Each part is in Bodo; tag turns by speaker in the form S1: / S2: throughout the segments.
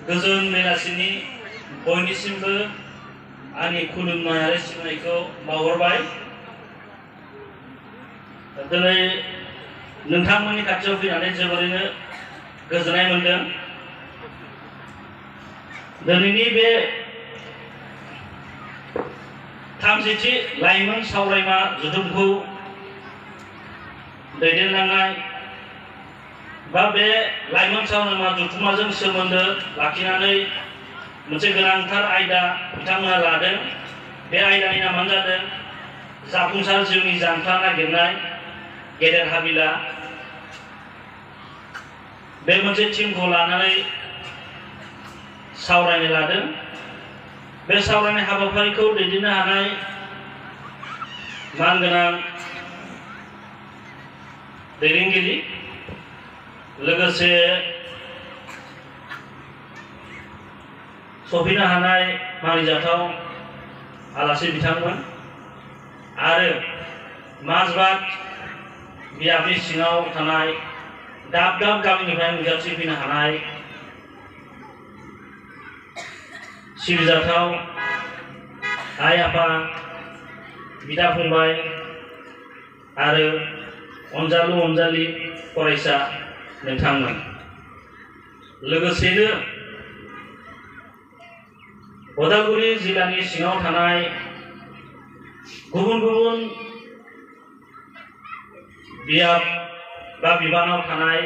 S1: गोजोन बेलासिनि बयनिसिमबो आंनि खुलुमनाय आरो सिबिनायखौ बावहरबाय। दिनै नोंथांमोननि खाथियाव फैनानै जोबोरैनो गोजोननाय मोनदों। दिनैनि बे 30थि लाइमोन सावरायमा जथुमखौ दैदेनलांनाय बा बे लाइमोन सावरायमा जथुमाजों सोमोन्दो लाखिनानै मोनसे गोनांथार आयदा बिथांमोना लादों। बे आयदानि नामानो जादों जाफुंसार जिउनि जांख्ला नागिरनाय गेदेर हाबिला। बे मोनसे टीमखौ लानानै सावरायनो लादों। बे सावरायनाय हाबाफारिखौ दैदेननो हानाय मानगोनां दैदेनगिरि लोगोसे सफैनो हानाय मानिजाथाव आलासि बिथांमोन आरो माजबाद बियाबनि सिङाव थानाय दाब दाब गामिनिफ्राय नुजाथिफैनो हानाय सिबिजाथाव आइ आफा बिदा फंबाय आरो अनजालु अनजालि फरायसा नोंथांमोन, लोगोसेनो उदालगुरि जिल्लानि सिङाव थानाय गुबुन गुबुन बियाब बा बिबानाव थानाय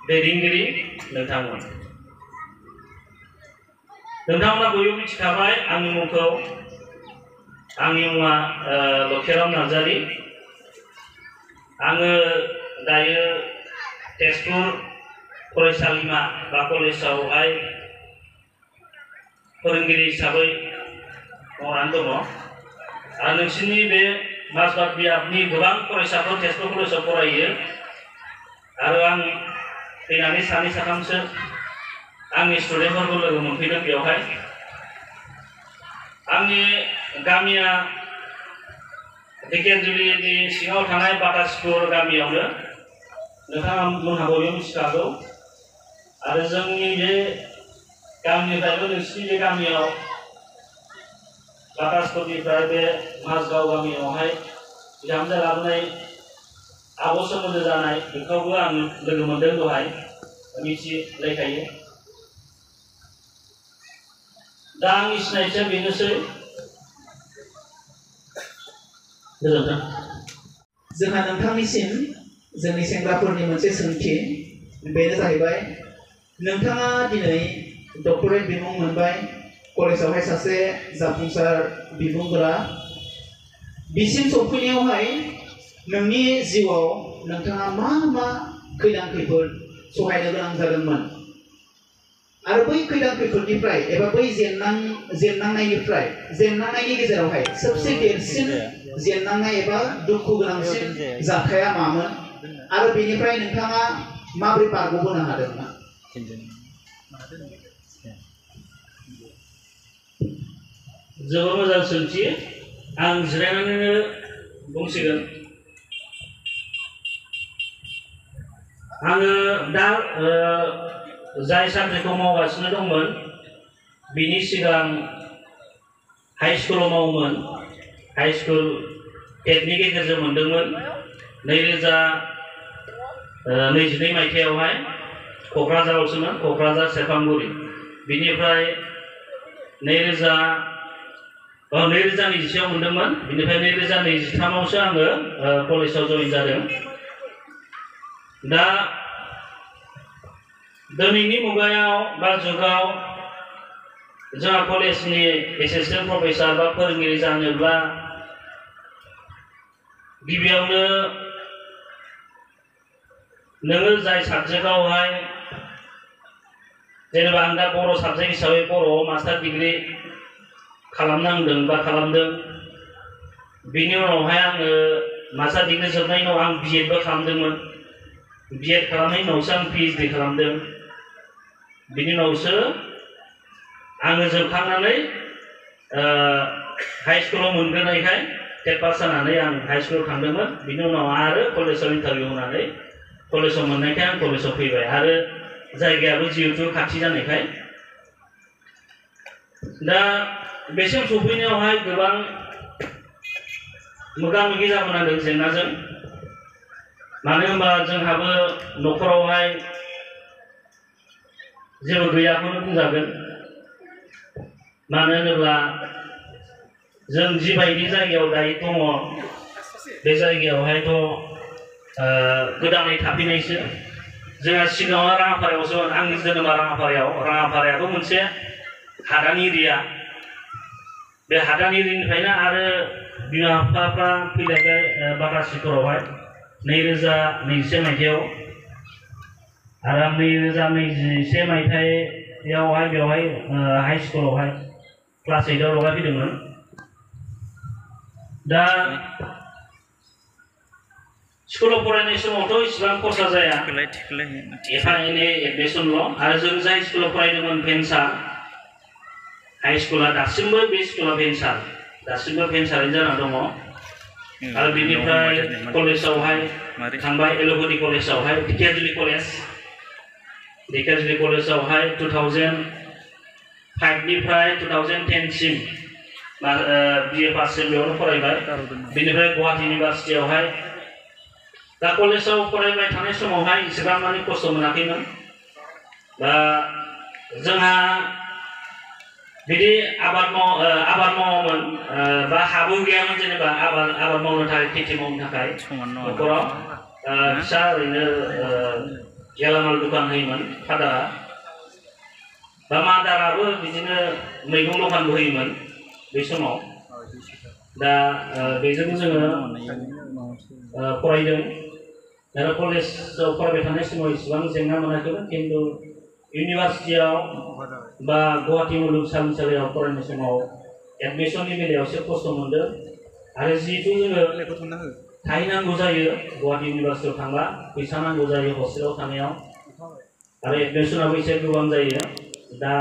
S1: दैदेनगिरि नोंथांमोन। नोंथांमोना बयबो मिथिखाबाय आंनि मुंखौ। आंनि मुङा लक्षीराम नार्जारी। आङो दायो तेजपुर फरायसालिमा बा कलेजावहाय फोरोंगिरि हिसाबै मावनानै दङ। आरो नोंसिनि बे माजबाद बियाबनि गोबां फरायसाफोर तेजपुर कलेजाव फरायो आरो आं फैनानै सानै साथामसो आंनि स्टुडेन्टफोरखौ लोगो मोनफैदों बेवहाय। आंनि गामिया ढेकियाजुलिनि सिङाव थानाय बाटासपुर गामियावनो, नोंथांमोनहा बयबो मिथिखागौ। आरो जोंनि बे गामिनिफ्रायबो नोंसिनि बे गामियाव बाटासपुरनिफ्राय बे माजगाव गामियावहाय बिहामजो लाबोनाय आब' सोमोन्दो जानाय बेखौबो आं लोगो मोनदों दहाय, मिथिलायखायो। दा आंनि सिनायथिया बेनोसै। गोजोन्थों।
S2: जोंहा नोंथांनिसिम जोंनि सेंग्राफोरनि मोनसे सोंथि, बेनो जाहैबाय नोंथाङा दिनै डक्टरेट बिमुं मोनबाय, कलेजावहाय सासे जाफुंसार बिबुंगोरा। बिसिम सफैनायावहाय नोंनि जिउआव नोंथाङा मा मा खैदां खैफोद सहायनो गोनां जादोंमोन आरो बै खैदां खैफोदनिफ्राय एबा बै जेननांनायनि गेजेरावहाय सबसे देरसिन जेननांनाय एबा दुखु गोनांसिन जाथाया मामोन आरो बेनिफ्राय नोंथाङा माबोरै बारग'बोनो हादोंमोन?
S1: जोबोर मोजां सोंथि। आं जिरायनानैनो बुंसिगोन। आङो दा जाय साख्रिखौ मावगासिनो दंमोन बिनि सिगां हाई स्कुलाव मावोमोन। हाई स्कुल टेटनि गेजेरजों मोनदोंमोन 2022 मायथाइयावहाय। क'क्राझारावसोमोन, क'क्राझार सेरफांगुरि। बिनिफ्राय 2021 आव मोनदोंमोन। बिनिफ्राय 2023आवसो आङो कलेजाव जइन जादों। दा दिनैनि मुगायाव बा जुगाव जोंहा कलेजनि एसिस्टेन्ट प्रफेसार बा फोरोंगिरि जानोब्ला गिबियावनो नोङो जाय साबजेक्टआवहाय, जेनेबा आं दा बर' साबजेक्ट हिसाबै बर'आव मास्टार डिग्री खालामनांदों बा खालामदों। बिनि उनावहाय आङो मास्टार डिग्री जोबनायनि उनाव आं बिएडबो खालामदोंमोन। बिएड खालामनायनि उनावसो आं पिएइचडि खालामदों। बिनि उनावसो आङो जोबखांनानै हाई स्कुलाव मोनग्रोनायखाय टेट पास जानानै आं हाई स्कुलाव थांदोंमोन। बिनि उनाव आरो कलेजाव इन्टारभिउ होनानै कलेजाव मोननायखाय आं कलेजाव फैबाय। आरो जायगायाबो जिहेतु खाथि जानायखाय दा बेसिम सफैनायावहाय गोबां मोगा मोगि जाबोनांदों जेंनाजों मानो होनबा जोंहाबो न'खरावहाय जेबो गैयाखौनो बुंजागोन मानो होनोब्ला जों जिबायदि जायगायाव दायो दङ बे जायगायावहायथ' गोदानै थाफैनायसो जोंहा सिगाङाव राङापारायावसो आंनि जोनोमा राङापारायाबो मोनसे हादान एरिया बे हादान एरियानिफ्रायनो आरो बिमा बिफाफ्रा फैलायबाय बागासिफोरावहाय 2021 मायथाइयाव आरो 2021 मायथाइयावहाय बेवहाय हाई स्कुलावहाय क्लास 8आव लगायफैदोंमोन दा स्कुलाव फरायनाय समावथ' इसेबां खरसा जाया एफा एनै एडमिसनल' आरो जों जाय स्कुलाव फरायदोंमोन भेन्सार हाई स्कुला दासिमबो बे स्कुला दासिमबो भेन्सारैनो जाना दङ आरो बिनिफ्राय कलेजावहाय थांबाय एल'गुरि कलेजावहाय ढेकियाजुलि कलेजावहाय 2005 निफ्राय 2010 सिम BA पाससिम बेयावनो फरायबाय बिनिफ्राय गुवाहाटी इउनिभार्सिटियावहाय दा कलेजाव फरायबाय थानाय समावहाय इसेबां माने खस्थ' मोनाखैमोन दा जोंहा बिदि आबाद मावोमोन बा हाबो गैयामोन जेनेबा आबाद मावनो थाखाय खेथि मावनो थाखाय न'खराव फिसा ओरैनो गेलामाल दखान होयोमोन फादारा बा मादाराबो बिदिनो मैगं दखानबो होयोमोन बे समाव दा बेजोंनो जोङो फरायदों आरो कलेजाव फरायबाय थानाय समाव इसेबां जेंना मोनाखैमोन खिन्थु इउनिभार्सिटियाव बा गुवाहाटी मुलुगसोलोंसालियाव फरायनाय समाव एडमिसननि बेलायाव एसे खस्थ' मोनदों आरो जिहेतु जोङो थाहैनांगौ जायो गुवाहाटी इउनिभार्सिटियाव थांबा फैसा नांगौ जायो हस्टेलाव थानायाव आरो एडमिसनाबो एसे गोबां जायो दा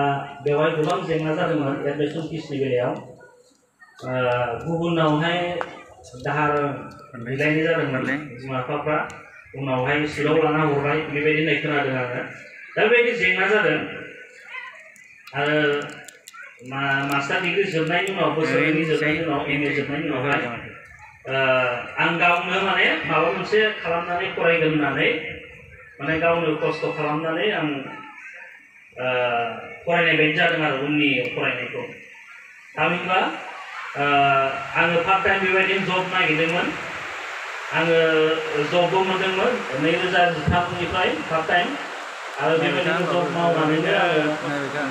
S1: बेवहाय गोबां जेंना जादोंमोन एडमिसन फिसनि बेलायाव गुबुनावहाय दाहार बिलायनाय जादोंमोन बिमा बिफाफ्रा उनावहाय सिटआव लाना हरबाय बेबायदि होननाय खोनादों आङो दा बेबायदि जेंना जादों आरो मास्टार डिग्री जोबनायनि उनाव बोसोरनि जोबनायनि उनाव MA जोबनायनि उनावहाय आं गावनो माने माबा मोनसे खालामनानै फरायगोन होननानै माने गावनो खस्थ' खालामनानै आं फरायनाय बायदि जादों आरो उननि फरायनायखौ थामहिनबा आङो पार्ट टाइम बेबायदिनो जब नागिरदोंमोन आङो जबबो मोनदोंमोन 2013निफ्राय पार्ट टाइम आरो बेबायदिनो जब मावनानैनो आङो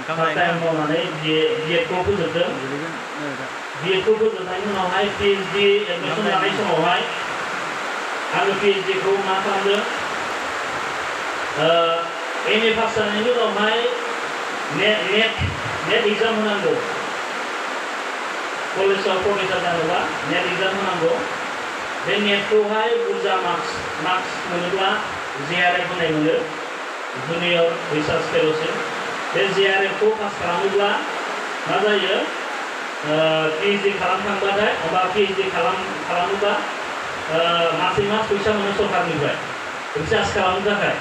S1: पार्ट टाइम मावनानै बिएडखौ फोजोबदों बिएडखौ फोजोबनायनि उनावहाय PhD एडमिसन लानाय समावहाय आङो PhDखौ मा खालामदों MA पास जानायनि उनावहाय नेट एग्जाम होनांगौ कलेजाव प्रफेसार जानोबा नेट एग्जाम होनांगौ बे नेटखौहाय बुरजा मार्क्स मोनोब्ला JRF होनाय मोनो जुनियर रिसार्च फेल'शिप बे JRFखौ पास खालामोब्ला मा जायो PhD खालामखांबाथाय बा PhD खालामोबा मासै मास फैसा मोनो सरकारनिफ्राय रिसार्च खालामनो थाखाय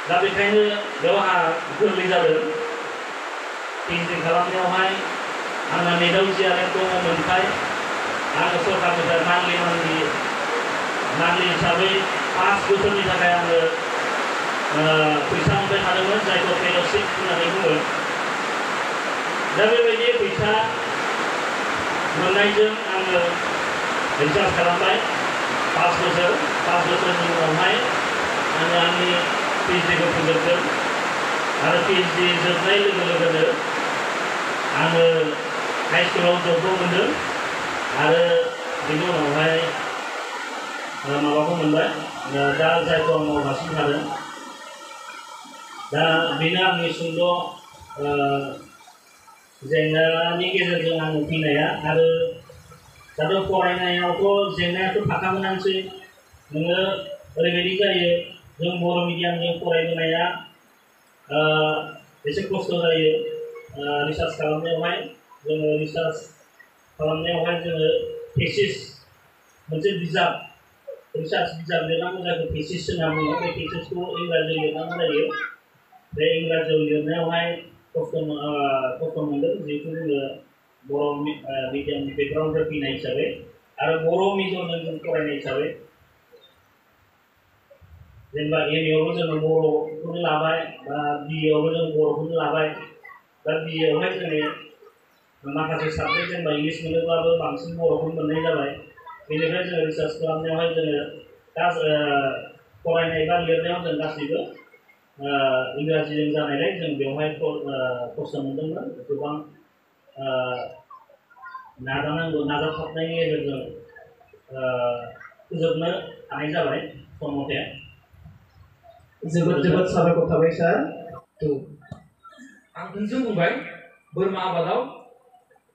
S1: दा बेखायनो बेवहा गोरलै जादों PhD खालामनायावहाय आंना नेटआव JRF दङमोनखाय आङो सरकारनिफ्राय मान्थलि हिसाबै 5 बोसोरनि थाखाय आङो फैसा मोनबाय थादोंमोन जायखौ फेल'शिप होननानै बुङो दा बेबायदि फैसा मोननायजों आङो रिसार्च खालामबाय 5 बोसोरनि उनावहाय आङो आंनि PhDखौ फोजोबदों आरो PhD जोबनाय लोगो लोगोनो आङो हाई स्कुलाव जबबो मोनदों आरो बेनि उनावहाय माबाखौ मोनबाय दा जायखौ आं मावगासिनो थादों दा बेनो आंनि सुंद' जेंनानि गेजेरजों आङो फैनाया आरो दाथ' फरायनायावथ' जेंनायाथ' थाखागोनानोसै नोङो ओरैबायदि जायो जों बर' मिडियामजों फरायबोनाया एसे खस्थ' जायो रिसार्च खालामनायावहाय जोङो थेसिस मोनसे बिजाब रिसार्च बिजाब लिरनांगौ जायखौ थेसिस होनना बुङो बे थेसिसखौ इंराजियाव लिरनांगौ जायो बे इंराजियाव लिरनायावहाय खस्थ' मोनदों जिहेतु जोङो बर' मिडियामनि बेकग्राउन्डनिफ्राय फैनाय हिसाबै आरो बर' मिडियामजों जों फरायनाय हिसाबै जेनेबा एमएआवबो जोङो बर'खौनो लाबाय बा बिएआवबो जों बर'खौनो लाबाय दा बिएआवहाय जोङो माखासे साबजेक्ट जेनेबा इंलिस मोनोब्लाबो बांसिन बर'खौनो मोननाय जाबाय बेनिफ्राय जोङो रिसार्च खालामनायावहाय जोङो फरायनाय बा लिरनायाव जों गासैबो इंराजिजों जानायलाय जों बेवहाय खस्थ' मोनदोंमोन गोबां नाजाथाबनायनि गेजेरजों फोजोबनो हानाय जाबाय सम मथे
S2: जोबोद जोबोद साबायखर थाबाय सार
S3: आं थोंजों बुंबाय बोरमा आबादाव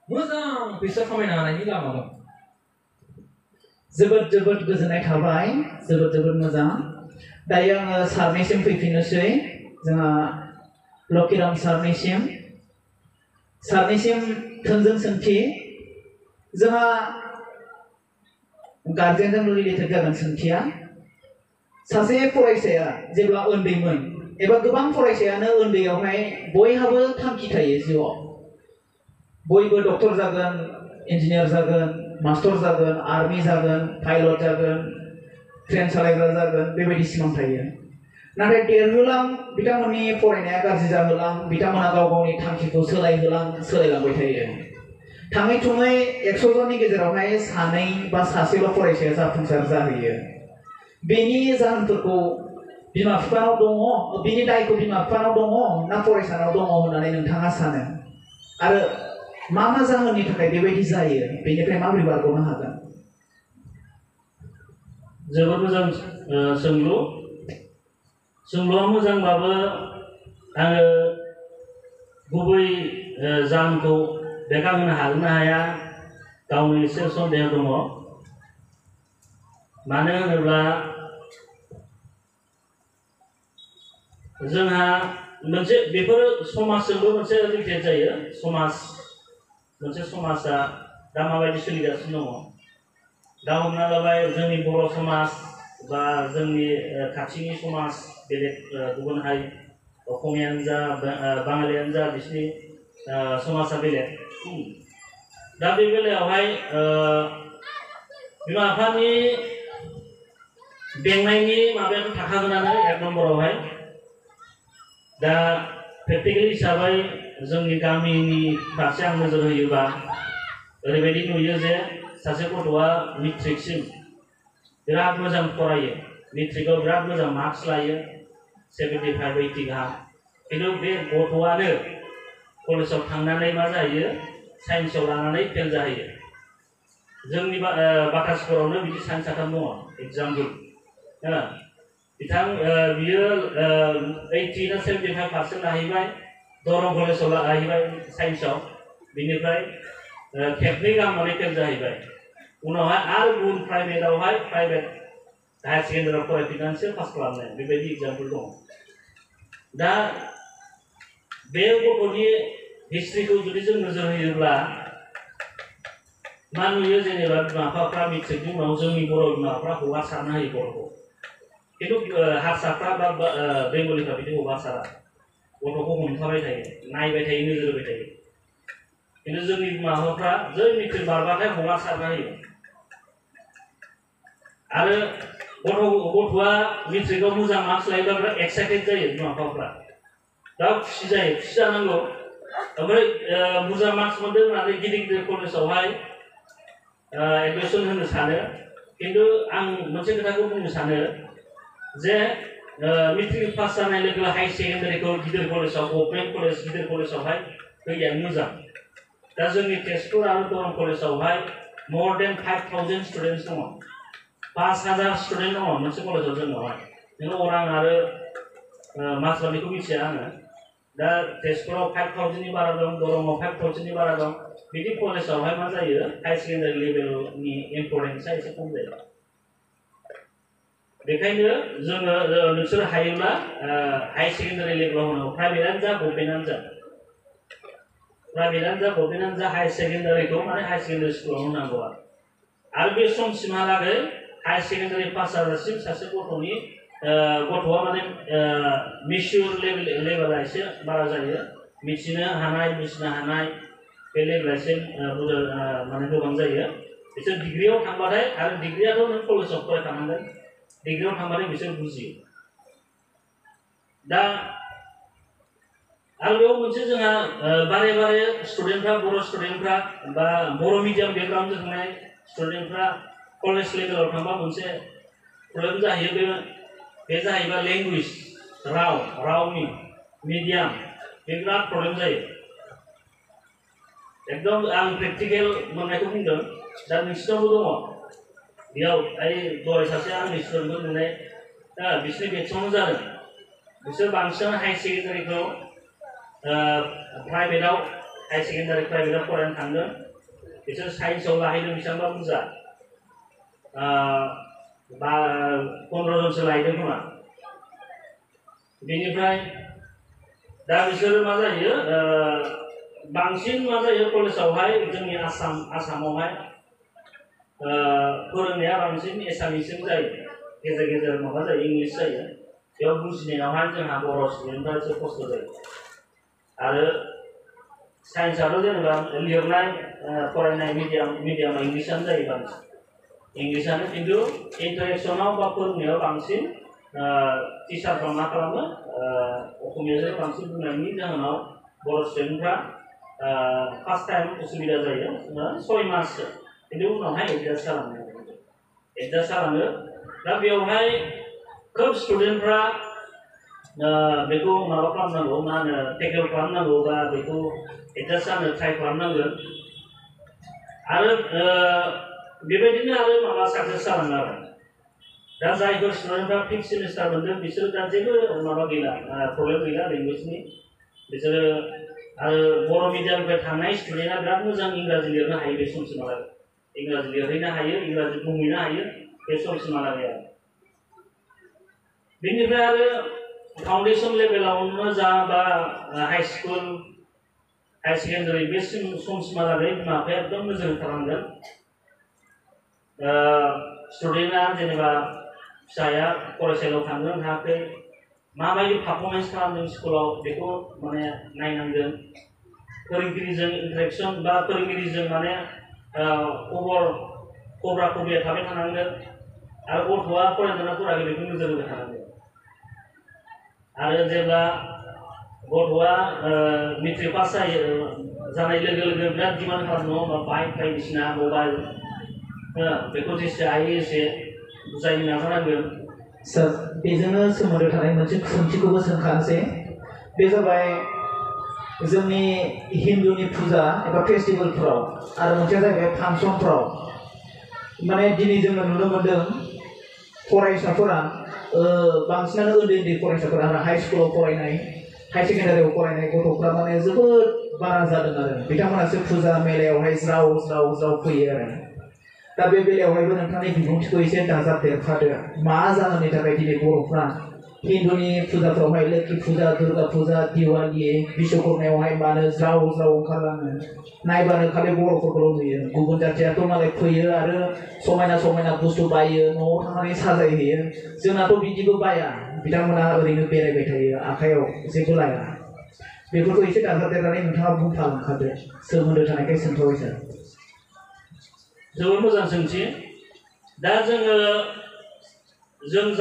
S3: मोजां फैसा खामायनो हानायनि लामा दं
S2: जोबोद जोबोद गोजोननाय थाबाय जोबोद जोबोद मोजां दायो आङो सारनिसिम फैफिननोसै जोंहा लकिराम सारनिसिम थोंजों सोंथि जोंहा गार्जेनजों रिलेटेड जागोन सोंथिया सासे फरायसाया जेब्ला उन्दैमोन एबा गोबां फरायसायानो उन्दैयावहाय बयहाबो थांखि थायो जिउआव बयबो डक्टर जागोन इन्जिनियार जागोन मास्टर जागोन आर्मि जागोन पाइलट जागोन ट्रेन सालायग्रा जागोन बेबायदि सिमां थायो नाथाय देरहोलां बिथांमोननि फरायनाया गाज्रि जाहोलां बिथांमोना गाव गावनि थांखिखौ सोलायलांबाय थायो थाङै थुङै 100 जननि गेजेरावहाय सानै बा सासेल' फरायसाया जाफुंसार जाहैयो बेनि जाहोनफोरखौ बिमा बिफानाव दङ बिनि दायखौ बिमा बिफानाव दङ ना फरायसानाव दङ होननानै नोंथाङा सानो आरो मा जाहोननि थाखाय बेबायदि जायो बेनिफ्राय माबोरै बारग'नो हागोन
S1: जोबोद मोजां सोंलुआ मोजांबाबो आङो गुबै जाहोनखौ बेखांहोनो हागोन ना हाया गावनो एसे सन्देह दङ मानो होनोब्ला जोंहा मोनसे बेफोर समाजजोंबो मोनसे रिलेटेड जायो मोनसे समाजा दा माबायदि सोलिगासिनो दङ दा हमना लाबाय जोंनि बर' समाज बा जोंनि खाथिनि समाज बेलेग गुबुन हारि असमियानो जा बाङालियानो जा बिसोरनि समाजा बेलेग दा बे बेलायावहाय बिमा बिफानि बेंनायनि माबायाथ' थाखागोनानो 1 नम्बरावहाय दा प्रेक्टिकेल हिसाबै जोंनि गामिनि फारसे आं नोजोर होयोबा ओरैबायदि नुयो जे सासे गथ'आ मेट्रिकसिम बिराद मोजां फरायो मेट्रिकआव बिराद मोजां मार्क्स लायो 75-80 गाहाम खिन्थु बे गथ'आनो कलेजाव थांनानै मा जाहैयो साइन्सआव लानानै फेल जाहैयो जोंनि बाटासफोरावनो बिदि साइन्स साथाम दङ एग्जाम्पोल बियो 80 ना 75% लाहैबाय दरं कलेजाव लाहैबाय साइन्सआव बिनिफ्राय खेबनै गाहामनानै फेल जाहैबाय उनावहाय आरो गुबुन प्राइभेट हायार सेकेन्डारियाव फरायफिननानैसो पास खालामनाय बेबायदि एग्जाम्पोल दङ दा बे गथ'नि हिस्ट्रिखौ जुदि जों नोजोर होयोब्ला मा नुयो जेनेबा बिमा बिफाफ्रा मेट्रिकनि उनाव जोंनि बर' बिमाफ्रा हगारसारना होयो गथ'खौ खिन्थु हारसाफ्रा बा बेंगलिफ्रा बिदि हगारसारा गथ'खौ हमथाबाय थायो नायबाय थायो नोजोर होबाय थायो खिन्थु जोंनि बिमा बिफाफ्रा जै मेट्रिक बारबाथाय हगारसारना होयो आरो गथ'आ मेट्रिकआव मोजां मार्क्स लायोब्ला बिराद एक्साइटेड जायो बिमा बिफाफ्रा दा खुसि जानांगौ ओमफ्राय मोजां मार्क्स मोनदों होननानै गिदिर कलेजावहाय एडमिसन होनो सानो खिन्थु आं मोनसे खोथाखौ बुंनो सानो जे मेट्रिक पास जानाय लोगो हाई सेकेन्डारिखौ गिदिर कलेजाव गभर्नमेन्ट कलेज गिदिर कलेजावहाय होयैया मोजां दा जोंनि तेजपुर आरो दरं कलेजावहाय more than 5,000 स्टुडेन्टस दङ 5,000 स्टुडेन्ट दङ मोनसे कलेजाव जोंनावहाय नोङो अरां आरो माजबानिखौ मिथिया आङो दा तेजपुराव 5,000 नि बारा दं दरंआव 5,000 नि बारा दं बिदि कलेजावहाय मा जायो हाई सेकेन्डारि लेभेलनि इम्परटेन्सआ एसे खम जायो बेखायनो जोङो नोंसोर हायोब्ला हाई सेकेन्डारि लेभेलाव होनांगौ प्राइभेटआनो जा गभर्नमेन्टआनो जा हाई सेकेन्डारिखौ माने हाई सेकेन्डारि स्कुलाव होनांगौ आरो बे समसिमहालागै हायर सेकेन्डारि पास जाजासिम सासे गथ'आ माने मिसिउर लेभेला एसे बारा जायो मिथिनो हानाय बुजिनो हानाय बे लेभेला एसे माने गोबां जायो बिसोर डिग्रीआव थांबाथाय आरो डिग्रीआथ' नों कलेजाव फरायखानांगोन डिग्रीआव थांबाथाय बिसोर बुजियो दा आरो बेयाव मोनसे जोंहा बारे बारे स्टुडेन्टफ्रा बर' स्टुडेन्टफ्रा बा बर' मिडियाम बेकग्राउन्डजों थांनाय स्टुडेन्टफ्रा कलेज लेभेलाव थांबा मोनसे प्रब्लेम जाहैयो बे जाहैबाय लेंगुवेज रावनि मिडियाम बे बिराद प्रब्लेम जायो एकदम आं प्रेक्टिकेल मोननायखौ बुंदों दा नोंसिनावबो दङ बेयाव दहाय सासे आंनि स्टुडेन्टखौ नुनाय बिसोरनि बेटसआवनो जादों बिसोर बांसिनानो हायार सेकेन्डारिखौ प्राइभेटाव हायार सेकेन्डारि प्राइभेटाव फरायनो थांदों बिसोर साइन्सआव लाहैदों बेसेबांबा बुरजा 15 जनसो लाहैदों खोमा बेनिफ्राय दा बिसोरो मा जायो बांसिन मा जायो कलेजावहाय जोंनि आसामावहाय फोरोंनाया बांसिन एसामिसजों जायो गेजेर गेजेर माबा जायो इंलिस जायो बेयाव बुजिनायावहाय जोंहा बर' स्टुडेन्टफ्रा एसे खस्थ' जायो आरो साइन्सआथ' जेनेबा लिरनाय फरायनाय मिडियामा इंलिसानो जायो बांसिन इंलिसानो खिन्थु इन्टारेक्सनाव बा फोरोंनायाव बांसिन टिचारफ्रा मा खालामो असमियाजों बांसिन बुंनायनि जाहोनाव बर' स्टुडेन्टफ्रा फार्स्ट टाइम उसुबिदा जायो 6 माससो खिन्थु उनावहाय एडजास्ट जालाङो दा बेवहाय खोब स्टुडेन्टफ्रा बेखौ माबा खालामनांगौ मा होनो टेकेल खालामनांगौ बा बेखौ एडजास्ट जानो ट्राइ खालामनांगोन आरो बेबायदिनो आरो माबा साक्सेस जालाङो आरो दा जायफोर स्टुडेन्टफ्रा 5th सेमिस्टार मोनदों बिसोरो दा जेबो माबा गैला प्रब्लेम गैला लेंगुवेजनि बिसोरो आरो बर' मिडियामनिफ्राय थांनाय स्टुडेन्टआ बिराद मोजां इंराजि लिरनो हायो बे समसिमहालागै इंराजि लिरहैनो हायो इंराजि बुंहैनो हायो बे समसिमहालागै आरो बेनिफ्राय आरो फाउन्डेसन लेभेलावनो जा बा हाई स्कुल हायार सेकेन्डारि बे समसिमहालागै बिमा बिफाया एकदम नोजोर होथारनांगोन स्टुडेन्टआ जेनेबा फिसाया फरायसालियाव थांनो हायाखै माबायदि पारफरमेन्स खालामदों स्कुलाव बेखौ माने नायनांगोन फोरोंगिरिजों इन्टारेक्सन बा फोरोंगिरिजों माने खबरा खबरिया थाबाय थानांगोन आरो गथ'आ फरायदोंना फरायाखै बेखौ नोजोर होबाय थानांगोन आरो जेब्ला गथ'आ मेट्रिक पास जानाय लोगो लोगो बिराद डिमान्ड खालामो बाइक बायदिसिना मबाइल बेखौ जेसे हायो एसे बुजायनो नाजानांगोन
S2: सार बेजोंनो सोमोन्दो थानाय मोनसे सोंथिखौबो सोंखानोसै बे जाबाय जोंनि हिन्दुनि फुजा एबा फेस्टिभेलफोराव आरो मोनसेया जाहैबाय फांसनफोराव माने दिनै जोङो नुनो मोन्दों फरायसाफोरा बांसिनानो उन्दै फरायसाफोरा आरो हाई स्कुलाव फरायनाय हाई सेकेन्डारियाव फरायनाय गथ'फ्रा माने जोबोद बारा जादों आरो बिथांमोनासो फुजा मेलायावहाय ज्राव फैयो आरो दा बे बेलायावहायबो नोंथांनि बिबुंथिखौ एसे दाजाबदेरफादो मा जाहोननि थाखाय दिनै बर'फ्रा हिन्दुनि फुजाफ्रावहाय लोखि फुजा दुर्गा फुजा दिवालि बिश्वकर्मायावहाय मानो ज्राव ओंखारलाङो नायबानो खालि बर'फोरखौल' नुयो गुबुन जाथियाथ' मालाय फैयो आरो समायना बुस्थु बायो न'आव थांनानै साजायहैयो जोंनाथ' बिदिबो बाया बिथांमोना ओरैनो बेरायबाय थायो आखायाव जेबो लाया बेफोरखौ एसे दाजाबदेरनानै नोंथाङा बुंफालांखादो सोमोन्दो थानायखाय सोंथ'बाय सार
S1: जोबोद मोजां सोंथि दा जों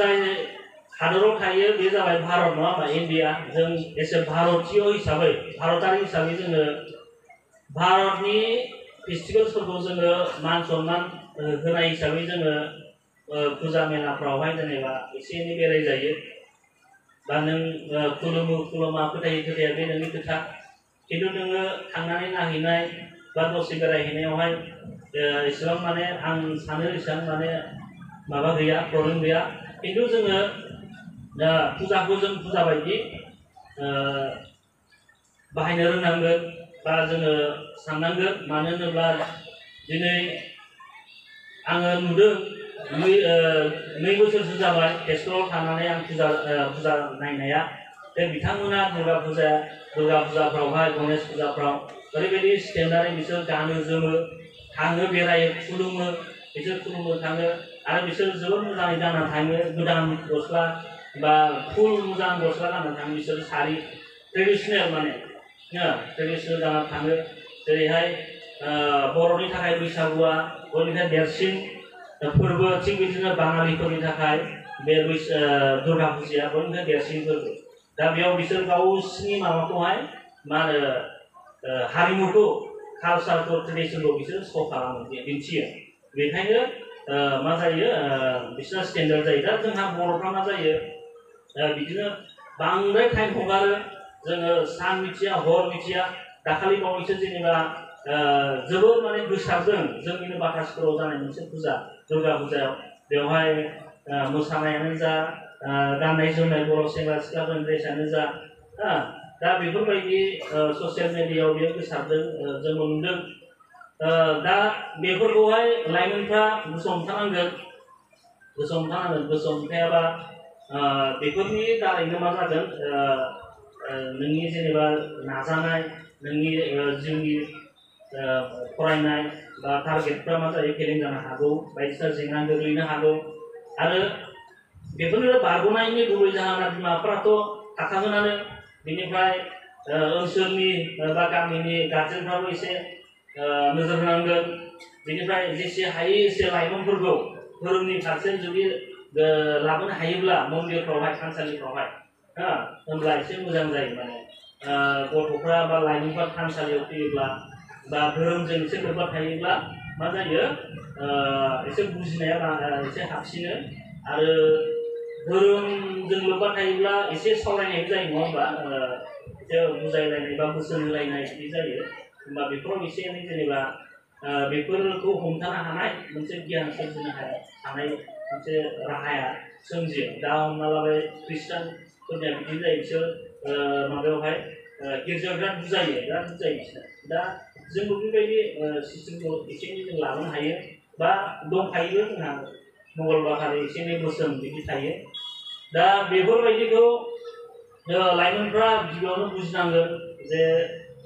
S1: जाय हादराव थायो बे जाबाय भारत नङा होमबा इन्डिया जों एसे भारतीय हिसाबै भारतारि हिसाबै जोङो भारतनि फेस्टिभेल्सफोरखौ जोङो मान सन्मान होनाय हिसाबै जोङो फुजा मेलाफ्रावहाय जेनेबा एसे एनै बेराय जायो बा नों खुलुमा फोथाया बे नोंनि खोथा खिन्थु नोङो थांनानै नायहैनाय बा दसे बेरायहैनायावहाय एसेबां माने आं सानो एसेबां माने माबा गैया प्रब्लेम गैया खिन्थु जोङो फुजाखौ जों फुजा बायदि बाहायनो रोंनांगोन बा जोङो साननांगोन मानो होनोब्ला दिनै आङो नुदों 2 बोसोरसो जाबाय तेजपुराव थानानै आं फुजा नायनाया बे बिथांमोना दुर्गा फुजाफ्रावहाय गणेश फुजाफ्राव ओरैबायदि स्टेन्डार्डै बिसोर गानो जोमो थाङो बेरायो खुलुमो बिसोर खुलुमनो थाङो आरो बिसोर जोबोद मोजाङै गानना थाङो गोदान गस्ला बा फुल मोजां गस्ला गानना थाङो बिसोर सारि ट्रेडिसनेल माने ट्रेडिसनेल गानना थाङो जेरैहाय बर'नि थाखाय बैसागुआ बयनिफ्राय देरसिन फोरबो थिग बिदिनो बाङालिफोरनि थाखाय बे दुर्गा फुजाया बयनिफ्राय देरसिन फोरबो दा बेयाव बिसोर गावसिनि माबाखौहाय मा होनो हारिमुखौ कालसारखौ ट्रेडिसनखौ बिसोर श' खालामो दिन्थियो बेखायनो मा जायो बिसोरना स्टेन्डार्ड जायो दा जोंहा बर'फ्रा मा जायो बिदिनो बांद्राय टाइम हगारो जोङो सान मिथिया हर मिथिया दाखालि बावैसो जेनेबा जोबोद माने गोसारदों जोंनिनो बाटासफोराव जानाय मोनसे फुजा दुर्गा फुजायाव बेवहाय मोसानायानो जा गाननाय जोमनाय बर' सेंग्रा सिख्लाफोरनि ड्रेसआनो जा दा बेफोरबायदि ससियेल मिडियायाव बेयो गोसारदों जों नुदों दा बेफोरखौहाय लाइमोनफ्रा गोसोहमथानांगोन गोसोहमथायाबा बेफोरनि दारैनो मा जागोन नोंनि जेनेबा नाजानाय नोंनि जिउनि फरायनाय बा टारगेटफ्रा मा जायो फेलें जानो हागौ बायदिसिना जेंना गोग्लैनो हागौ आरो बेफोरनो बारग'नायनि गुबै जाहोना बिमाफ्राथ' थाखागोनानो बेनिफ्राय ओनसोलनि बा गामिनि गार्जेनफ्राबो एसे नोजोर होनांगोन बेनिफ्राय जेसे हायो एसे लाइमोनफोरखौ धोरोमनि फारसे जुदि लाबोनो हायोब्ला मन्दिरफ्रावहाय थानसालिफ्रावहाय होनब्ला एसे मोजां जायो माने गथ'फ्रा बा लाइमोनफ्रा थानसालियाव फैयोब्ला बा धोरोमजों एसे लोब्बा थायोब्ला मा जायो एसे बुजिनाया एसे हाबसिनो आरो धोरोमजों लोब्बा थायोब्ला एसे सावरायनायबो जायो नङा होमबा एसे बुजायलायनाय बा बोसोन होलायनाय बिदि जायो होमबा बेफोराव एसे एनै जेनेबा बेफोरखौ हमथानो हानाय मोनसे गियान सोरजिनो हानाय मोनसे राहाया सोमजियो दा हमना लाबाय ख्रिस्टानफोरनिया बिदि जायो बिसोर माबायावहाय गिर्जायाव बिराद बुजायो बिसोर दा जोंबो बेबायदि सिस्टेमखौ एसे एनै जों लाबोनो हायो बा दंखायोबो जोंहा मंगलबार खालि एसे एनै बोसोन बिदि थायो दा बेफोरबायदिखौ लाइमोनफ्रा गिबियावनो बुजिनांगोन जे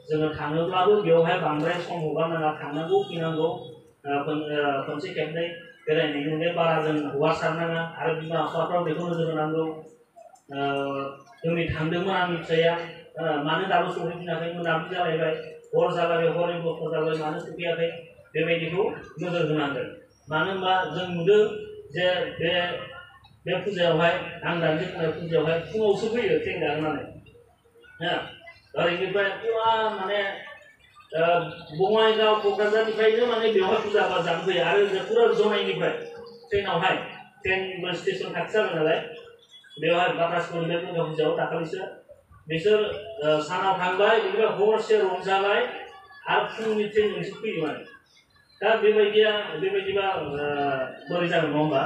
S1: जोङो थाङोब्लाबो बेवहाय बांद्राय सम हगारनाङा थांनांगौ फैनांगौ खनसे खेबनै बेरायनायनि अनगायै बारा जों हगारसारनाङा आरो बिमा बिफाफ्रा बेखौ नोजोर होनांगौ जोंनि थांदोंमोन आंनि फिसाया मानो दाबो सफैफिनाखै मोनाबिलि जालायबाय हर जालायबाय हरनि गथ' जाबाय मानो सफैयाखै बेबायदिखौ नोजोर होनांगोन मानो होनबा जों नुदों जे बे फुजायावहाय आं दानि बुंनाय फुजायावहाय फुङावसो फैयो टेंगा होनानै ओरैनिफ्राय पुरा माने बङाइगाव क'क्राझारनिफ्रायनो माने बेवहाय फुजा जानो फैयो आरो पुरा जनाइनिफ्राय ट्रेनावहाय ट्रेन स्टेसन खाथि जाबाय नालाय बेवहाय बाटासफोरनिफ्राय दुर्गा फुजायाव दाखालिसो बिसोर सानाव थांबाय बिनिफ्राय हरसे रंजाबाय आरो फुंनि ट्रेन मोनसे फैयो माने दा बेबायदिबा बोरै जागोन नङा होमबा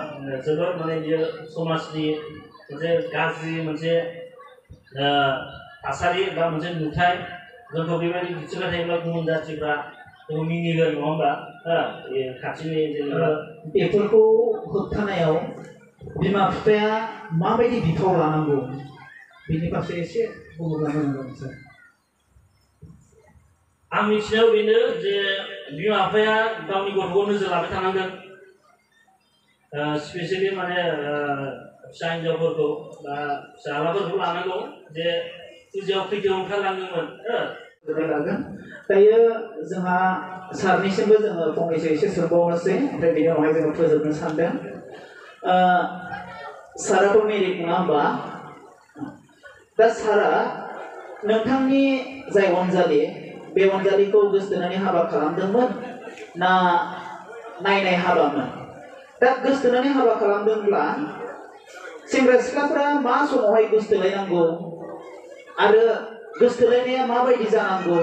S1: जोबोद माने बियो समाजनि मोनसे गाज्रि मोनसे थासारि बा मोनसे नुथाय जोंखौ बेबायदि दिन्थिबाय थायोब्ला गुबुन जाथिफ्रा जोंखौ मिनिगोन नङा होमबा खाथिनि जेनेबा
S2: बेफोरखौ होबथानायाव बिमा बिफाया माबायदि बिफाव लानांगौ बेनि फारसे एसे बुङोब्ला मोजां जागोन सार
S1: आं मिथिनायाव बेनो जे बिमा बिफाया गावनि गथ'खौ नोजोर लाबाय थानांगोन स्पेसियेलि माने फिसा हिन्जावफोरखौ बा फिसाज्लाफोरखौ लानांगौ जे फुजायाव खैथायाव ओंखारलाङोमोन
S2: लागोन दायो जोंहा सारनिसिमबो जोङो फंनैसो एसे सोंबावनोसै ओमफ्राय बेनि उनावहाय जोङो फोजोबनो सानदों साराथ' मेरिट नङा होमबा दा सारा नोंथांनि जाय अनजालि बे अनजालिखौ गोसोथोनानै हाबा खालामदोंमोन ना नायनाय हाबामोन दा गोसोथोनानै हाबा खालामदोंब्ला सेंग्रा सिख्लाफोरा मा समावहाय गोसोथोलायनांगौ आरो गोसोथोलायनाया माबायदि जानांगौ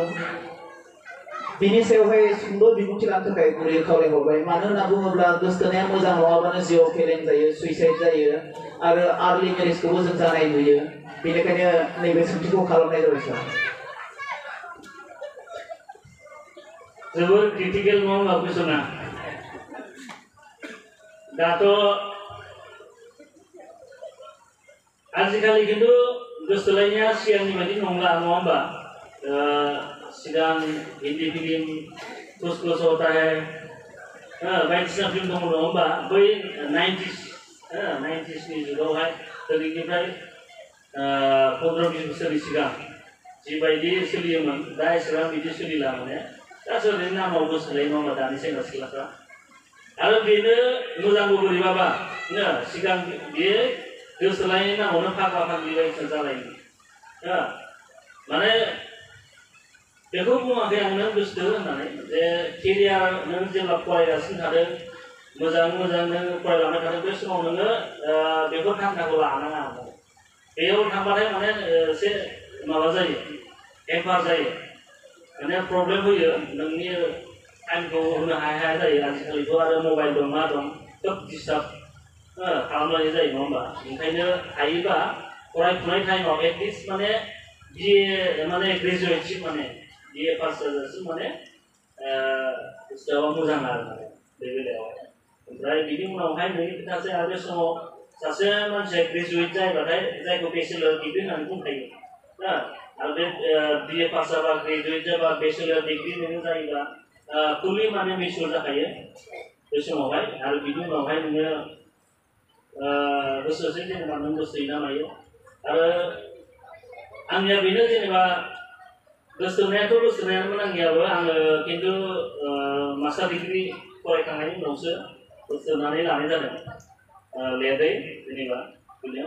S2: बिनि सायावहाय सुंद' बिबुंथि लानो थाखाय गुरै खावलायहरबाय मानो होनना बुङोब्ला गोसोथोनाया मोजां नङाबानो जिउआव फेलें जायो सुइसाइड जायो आरो आर्लि मेरेजखौबो जों जानाय नुयो बेनिखायनो नैबे सोंथिखौ खालामनाय जाबाय सार
S1: जोबोर क्रिटिकेल नङा होमबा कुइसना दाथ' आजिखालि खिन्थु गोसोथोलायनाया सिगांनि बायदि नंला नङा होमबा सिगां हिन्दी फिल्म कुछ कुछ होता है बायदिसिना फिल्म दङ नङा होमबा बै 90sनि जुगावहाय दिनैनिफ्राय 15-20 बोसोरनि सिगां जिबायदि सोलियोमोन दा एसेबां बिदि सोलिला माने दा सोरनि नामाव गोसोलाय नङा दानि सेंग्रा सिख्लाफ्रा आरो बेनो मोजांबो बोरैबाबा सिगां बे गोसोलायनि नामावनो फाग्ला फाग्लि बायदिसिना जालायोमोन माने बेखौ बुङाखै आं नों गोसो होननानै जे केरियार नों जेब्ला फरायगासिनो थादों मोजां नों फरायलांबाय थादों बे समाव नोङो बेफोर थांखिखौ लानाङा बेयाव थांबाथाय माने एसे माबा जायो हेम्पार जायो माने प्रब्लेम होयो नोंनि टाइमखौ होनो हाया जायो आजिखालिथ' आरो मबाइल दं मा दं खोब डिस्टार्ब खालामलायनाय जायो नङा होमबा ओंखायनो हायोबा फरायफुनाय टाइमाव एटलिस्ट माने बिए माने ग्रेजुवेटसिम माने बिए पास जाजासिम माने बुस्थुआ मोजां आरो माने बे बेलायावहाय ओमफ्राय बिनि उनावहाय नोंनि खोथासै आरो बे समाव सासे मानसिया ग्रेजुवेट जायोबाथाय जायखौ बेचेलर डिग्री होननानै बुंखायो आरो बे बिए पास जाबा ग्रेजुवेट जाबा बेचेलर डिग्री नोङो जायोबा फुलि माने मिसुर जाखायो बे समावहाय आरो बिनि उनावहाय नोङो गोसोसै जेनेबा नों गोसोयै ना मायो आरो आंनिया बेनो जेनेबा गोसोनायानोमोन आंनियाबो आङो खिन्थु मास्टार डिग्री फरायखांनायनि उनावसो गोसोनानै लानाय जादों लेटै जेनेबा बेनो